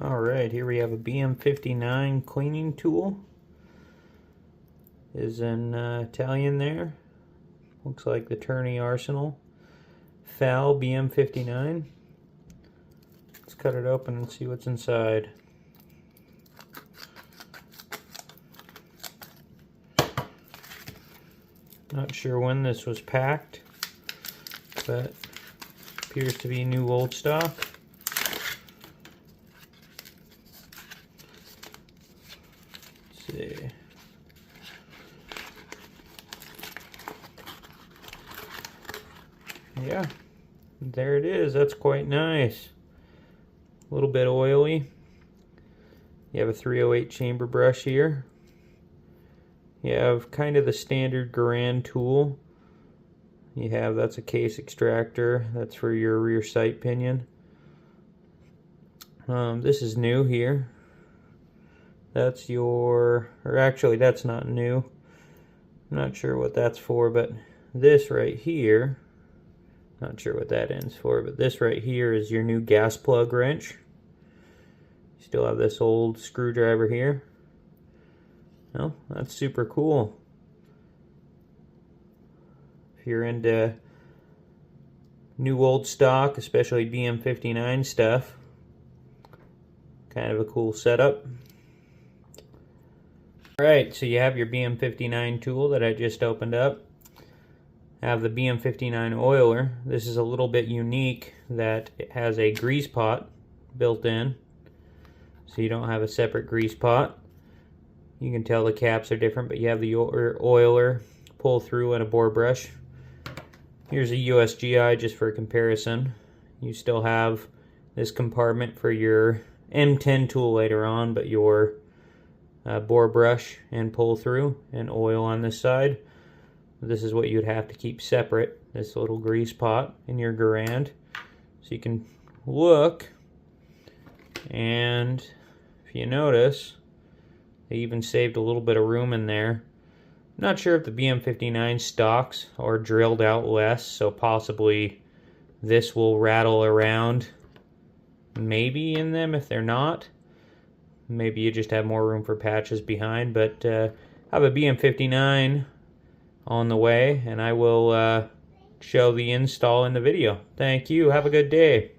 Alright, here we have a BM59 cleaning tool. Is in Italian there. Looks like the Tourney Arsenal. FAL BM59. Let's cut it open and see what's inside. Not sure when this was packed, but appears to be new old stock. Let's see. Yeah, there it is. That's quite nice. A little bit oily. You have a 308 chamber brush here. You have kind of the standard Garand tool. You have, that's a case extractor. That's for your rear sight pinion. This is new here. That's your, or actually that's not new. I'm not sure what that's for, but this right here, not sure what that ends for, but this right here is your new gas plug wrench. You still have this old screwdriver here. Well, that's super cool. If you're into new old stock, especially BM59 stuff, kind of a cool setup. Alright, so you have your BM59 tool that I just opened up. I have the BM59 oiler. This is a little bit unique that it has a grease pot built in, so you don't have a separate grease pot. You can tell the caps are different, but you have the oiler, pull through, and a bore brush. Here's a USGI just for comparison. You still have this compartment for your M10 tool later on, but your bore brush and pull through and oil on this side. This is what you'd have to keep separate, this little grease pot in your Garand. So you can look, and if you notice, they even saved a little bit of room in there. I'm not sure if the BM59 stocks are drilled out less, so possibly this will rattle around maybe in them. If they're not, maybe you just have more room for patches behind. But I have a BM59 on the way, and I will show the install in the video. Thank you. Have a good day.